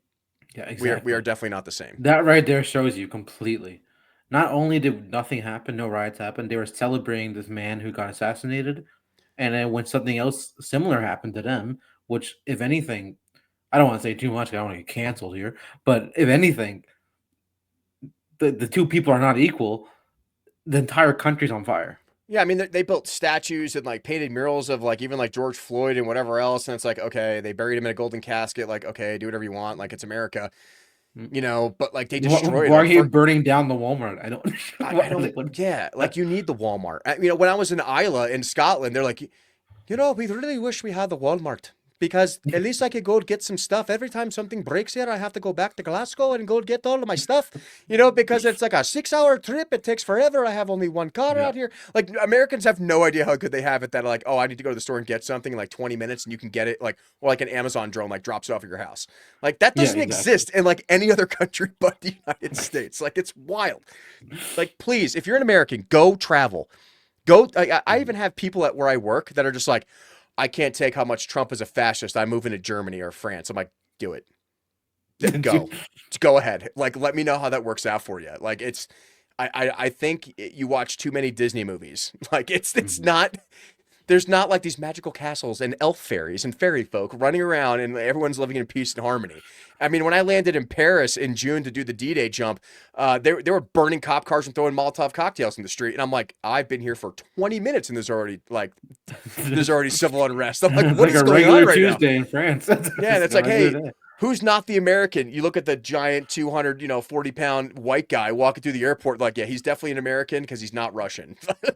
Yeah, We are exactly. definitely not the same. That right there shows you completely. Not only did nothing happen, no riots happen, they were celebrating this man who got assassinated. And then when something else similar happened to them, which, if anything, I don't want to say too much, I don't want to get canceled here, but if anything, the two people are not equal, the entire country's on fire. Yeah, I mean they built statues and like painted murals of like even like George Floyd and whatever else, and it's like okay, they buried him in a golden casket. Like okay, do whatever you want. Like it's America, Mm. But like they Why, destroyed why are like you for burning down the Walmart? I don't. I don't What? yeah, like you need the Walmart. When I was in Isla in Scotland, they're like, we really wish we had the Walmart because at least I could go get some stuff. Every time something breaks here, I have to go back to Glasgow and go get all of my stuff, because it's like a 6 hour trip. It takes forever. I have only one car Yeah, out here. Like Americans have no idea how good they have it that are like, oh, I need to go to the store and get something in like 20 minutes and you can get it or like an Amazon drone like drops it off at your house. Like that yeah, doesn't exactly. exist in like any other country but the United States. Like it's wild. Like please, if you're an American, go travel. Go. I Mhm. even have people at where I work that are just like, I can't take how much Trump is a fascist. I'm moving to Germany or France. I'm like, do it. Go. Just go ahead. Like, let me know how that works out for you. Like, I think you watch too many Disney movies. Like, it's Mhm. not. There's not like these magical castles and elf fairies and fairy folk running around and everyone's living in peace and harmony. I mean, when I landed in Paris in June to do the D-Day jump, they were burning cop cars and throwing Molotov cocktails in the street, and I'm like, I've been here for 20 minutes and there's already civil unrest. I'm like, It's what like is a going on regular right now? Tuesday in France. It's Yeah, and just it's a like, regular hey, day. who's not the American? You look at the giant 200, 40-pound white guy walking through the airport, like, yeah, he's definitely an American because he's not Russian.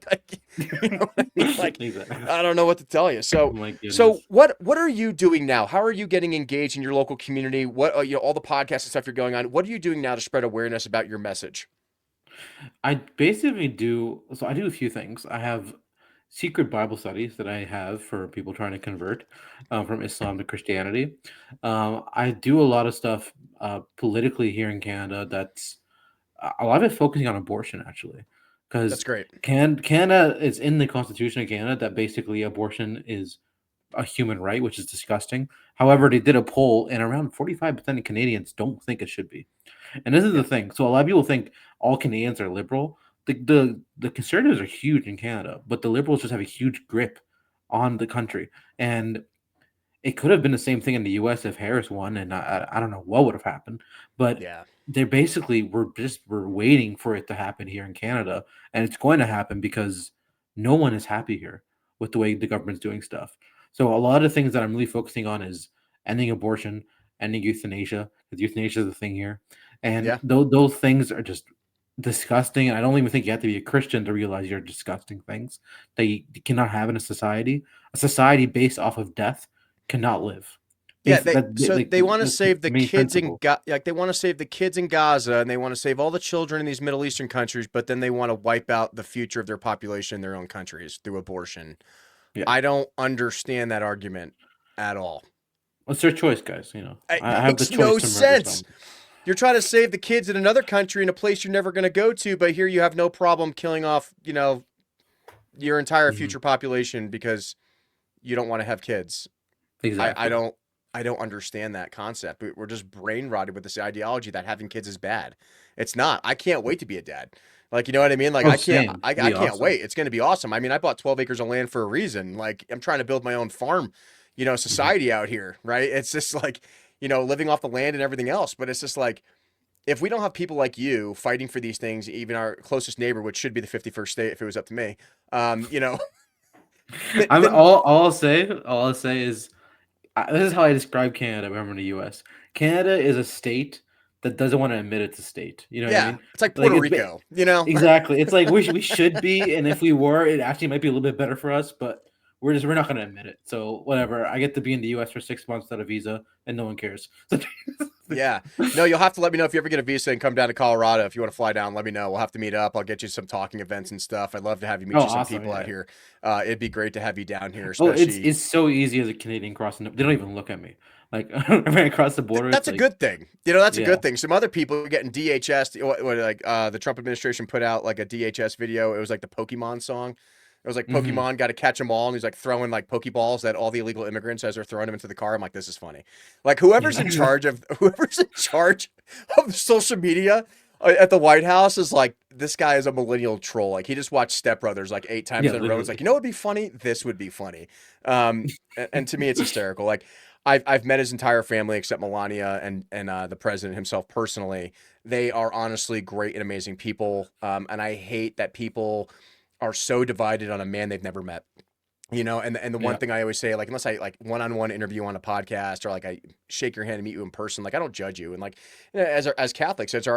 Like, you know what I mean? Like, Exactly. I don't know what to tell you. Oh So, my so goodness. what are you doing now? How are you getting engaged in your local community? What all the podcasts and stuff you're going on? What are you doing now to spread awareness about your message? I basically do so I do a few things. I have secret Bible studies that I have for people trying to convert from Islam to Christianity. I do a lot of stuff politically here in Canada. That's a lot of it focusing on abortion, actually, That's because great. Canada is in the Constitution of Canada that basically abortion is a human right, which is disgusting. However, they did a poll, and around 45% of Canadians don't think it should be. And this is Yeah. the thing. So a lot of people think all Canadians are liberal. The conservatives are huge in Canada, but the liberals just have a huge grip on the country. And it could have been the same thing in the US if Harris won, and I don't know what would have happened, but Yeah. they're basically we're waiting for it to happen here in Canada, and it's going to happen because no one is happy here with the way the government's doing stuff. So a lot of things that I'm really focusing on is ending abortion, ending euthanasia, because euthanasia is the thing here, and Yeah. those things are just disgusting. And I don't even think you have to be a Christian to realize you're disgusting things that you cannot have in a society. A society based off of death cannot live. Yeah, Basically, they so like they want to that's the save the main kids in principle. like they want to save the kids in Gaza and they want to save all the children in these Middle Eastern countries, but then they want to wipe out the future of their population in their own countries through abortion. Yeah, I don't understand that argument at all. it's their choice, guys. It I have the makes choice no to murder sense. someone. You're trying to save the kids in another country in a place you're never going to go to, but here you have no problem killing off, your entire Mhm. future population because you don't want to have kids. I, I Exactly. don't I don't understand that concept. We're just brain rotted with this ideology that having kids is bad. It's not. I can't wait to be a dad. Like, you know what I mean? Like Oh, I can't same. I, It'd I be can't awesome. wait. It's gonna be awesome. I mean, I bought 12 acres of land for a reason. Like I'm trying to build my own farm, Mhm. society out here, right? It's just like, living off the land and everything else. But it's just like if we don't have people like you fighting for these things, even our closest neighbor, which should be the 51st state if it was up to me, um, you know, I'm then all I'll say is this is how I describe Canada. Remember the U.S. Canada is a state that doesn't want to admit it's a state. You know what I yeah, mean? it's like Like Puerto Rico, you know? exactly. It's like we should be, and if we were, it actually might be a little bit better for us. But we're not going to admit it. So whatever. I get to be in the U.S. for 6 months without a visa, and no one cares. Yeah. No, you'll have to let me know if you ever get a visa and come down to Colorado. If you want to fly down, let me know. We'll have to meet up. I'll get you some talking events and stuff. I'd love to have you Oh, meet you some awesome! people out Yeah. here. It'd be great to have you down here, Oh, it's especially. it's so easy as a Canadian crossing. They don't even look at me. Like right across the border, That's it's a like good thing. That's a yeah. good thing. Some other people are getting DHS. Like the Trump administration put out like a DHS video. It was like the Pokemon song. It was like Hmm. Pokemon got to catch them all, and he's like throwing like Pokeballs at all the illegal immigrants as they're throwing them into the car. I'm like, this is funny. Like whoever's in Yeah. charge of social media at the White House is like, this guy is a millennial troll. Like he just watched Step Brothers like 8 times Yeah, in a row. It's like, literally. you know what would be funny? This would be funny. And to me, it's hysterical. Like I've met his entire family except Melania and the president himself personally. They are honestly great and amazing people. And I hate that people are so divided on a man they've never met. And the one Yeah. thing I always say, like, unless I like one-on-one interview on a podcast or like I shake your hand and meet you in person, like I don't judge you. And like as Catholics, that's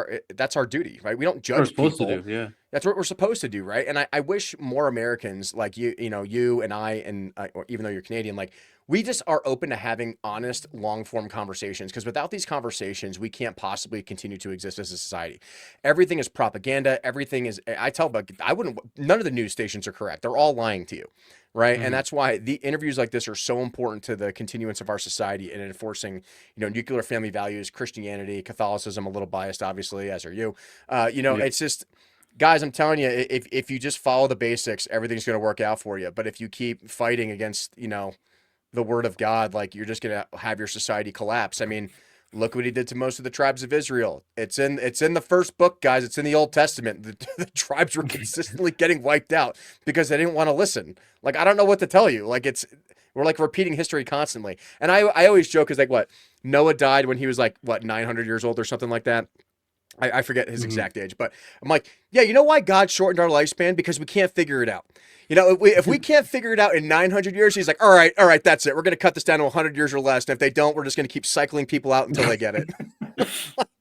our duty, right? We don't We're judge supposed to people. do. Yeah. That's what we're supposed to do, right? And I wish more Americans like you and I, and or even though you're Canadian, like we just are open to having honest, long form conversations. Because without these conversations, we can't possibly continue to exist as a society. Everything is propaganda. Everything is. I tell, but I wouldn't. None of the news stations are correct. They're all lying to you, right? And Hmm. that's why the interviews like this are so important to the continuance of our society and enforcing, nuclear family values, Christianity, Catholicism. A little biased, obviously, as are you. Yeah. It's just guys, I'm telling you, if you just follow the basics, everything's going to work out for you. But if you keep fighting against, the word of God, like you're just going to have your society collapse. I mean, look what he did to most of the tribes of Israel. It's in the first book, guys. It's in the Old Testament. The tribes were consistently getting wiped out because they didn't want to listen. Like I don't know what to tell you. Like we're like repeating history constantly. And I always joke is like what Noah died when he was like what 900 years old or something like that. I forget his Hmm. exact age, but I'm like, yeah, you know why God shortened our lifespan? Because we can't figure it out. If we can't figure it out in 900 years, he's like, all right, that's it. We're going to cut this down to 100 years or less. And if they don't, we're just going to keep cycling people out until they get it.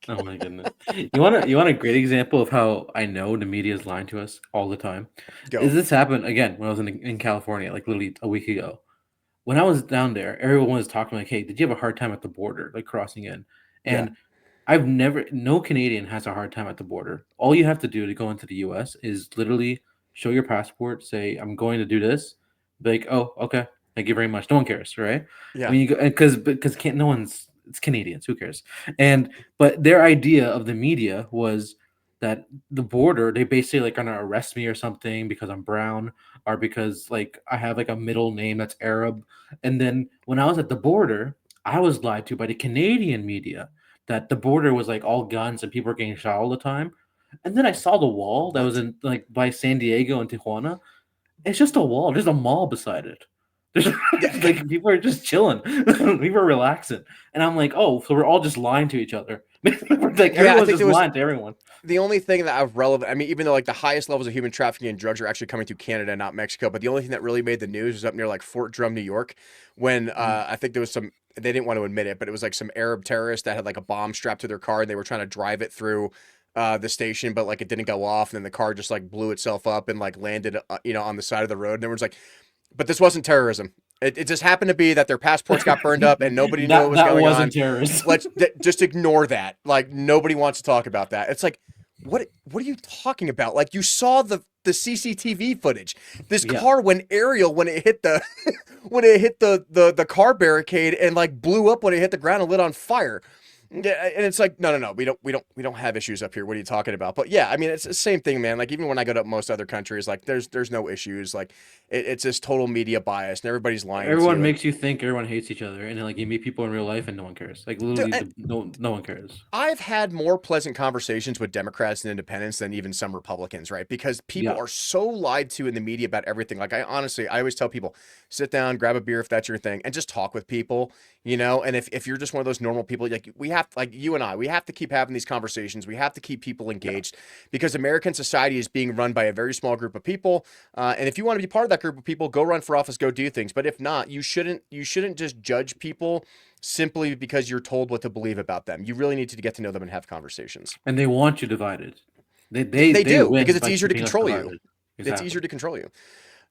Oh my goodness. You want a great example of how I know the media is lying to us all the time? Go. Is this happened again when I was in California, like literally a week ago. When I was down there, everyone was talking like, "Hey, did you have a hard time at the border, like crossing in?" Yeah. And I've never no Canadian has a hard time at the border. All you have to do to go into the US is literally show your passport, say, "I'm going to do this." Be like, "Oh, okay. Thank you very much." No one cares, right? Yeah. When you go because can't no one's it's Canadians, who cares? And but their idea of the media was that the border, they basically like gonna arrest me or something because I'm brown or because like I have like a middle name that's Arab. And then when I was at the border, I was lied to by the Canadian media that the border was like all guns and people were getting shot all the time. And then I saw the wall that was What? in like by San Diego and Tijuana. It's just a wall. There's a mall beside it. There's Yeah. like people are just chilling. People are relaxing. And I'm like, oh, so we're all just lying to each other. Like Yeah. I everyone's think just there was lying to everyone. the only thing that of relevant. I mean, even though like the highest levels of human trafficking and drugs are actually coming through Canada, not Mexico, but the only thing that really made the news was up near like Fort Drum, New York, when Mhm. I think there was some. They didn't want to admit it, but it was like some Arab terrorists that had like a bomb strapped to their car, and they were trying to drive it through the station, but like it didn't go off, and then the car just like blew itself up and like landed, on the side of the road. And everyone's like, but this wasn't terrorism. It just happened to be that their passports got burned up and nobody knew what that was that going wasn't on. terrorist. Just ignore that. Like nobody wants to talk about that. It's like, what are you talking about? Like you saw the CCTV footage. This Yeah. car went aerial when it hit the when it hit the car barricade and like blew up when it hit the ground and lit on fire. Yeah, and it's like, no, we don't have issues up here. What are you talking about? But yeah, I mean, it's the same thing, man. Like even when I go to most other countries, like there's no issues. Like it's just total media bias, and everybody's lying to Everyone you. And makes you think everyone hates each other, and then like you meet people in real life and no one cares. Like dude, literally, no one cares. I've had more pleasant conversations with Democrats and independents than even some Republicans, right? Because people Yeah, are so lied to in the media about everything. Like I always tell people, sit down, grab a beer if that's your thing, and just talk with people, And if you're just one of those normal people, like we have, like you and I, we have to keep having these conversations. We have to keep people yeah. engaged because American society is being run by a very small group of people. And if you want to be part of that group of people, go run for office, go do things. But if not, you shouldn't just judge people simply because you're told what to believe about them. You really need to get to know them and have conversations. And they want you divided. They they They they do because win it's by easier to keeping us control you. divided. It's easier Exactly. to control you.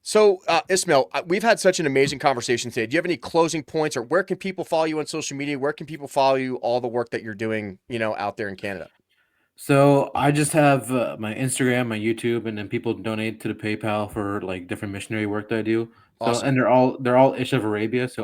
So, Ismail, we've had such an amazing conversation today. Do you have any closing points, or where can people follow you on social media? Where can people follow you? All the work that you're doing, out there in Canada. So I just have my Instagram, my YouTube, and then people donate to the PayPal for like different missionary work that I do. So Awesome. and they're all Ish of Arabia. So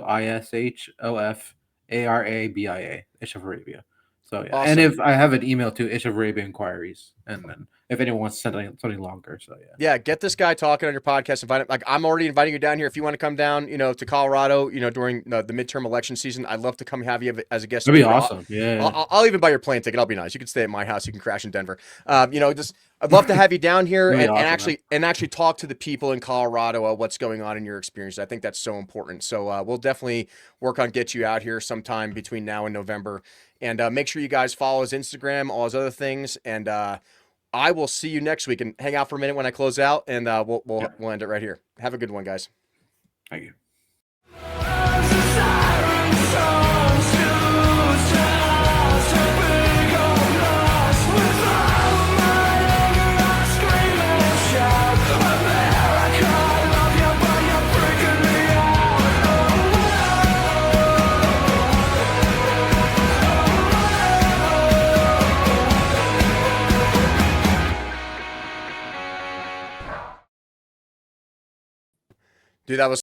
ISHOFARABIA, Ish of Arabia. So yeah, and Awesome. if I have an email to Ish of Arabia Inquiries, and then if anyone wants to send something longer, so yeah. Yeah, get this guy talking on your podcast. Invite him. Like I'm already inviting you down here. If you want to come down, to Colorado, during the midterm election season, I'd love to come have you as a guest That'd be speaker. awesome. Yeah, I'll even buy your plane ticket. I'll be nice. You can stay at my house. You can crash in Denver. Just I'd love to have you down here that'd be and awesome, man. actually talk to the people in Colorado what's going on in your experience. I think that's so important. So we'll definitely work on get you out here sometime between now and November. And make sure you guys follow his Instagram, all his other things, and I will see you next week. And hang out for a minute when I close out, and we'll Yeah, we'll we'll end it right here. Have a good one, guys. thank you. Dude, that was